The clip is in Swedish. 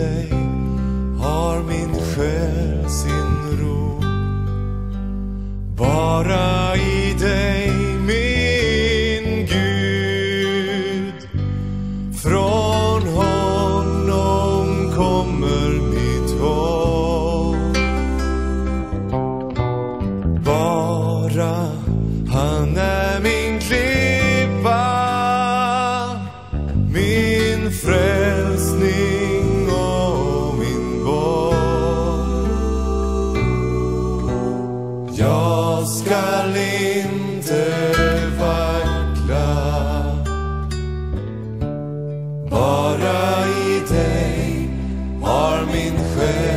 dig har min själ sin ro. Bara i dig, min Gud, från honom kommer mitt hopp. Bara han är min klippa, min frälsning och min borg. Jag skall inte vackla, bara i dig har min själ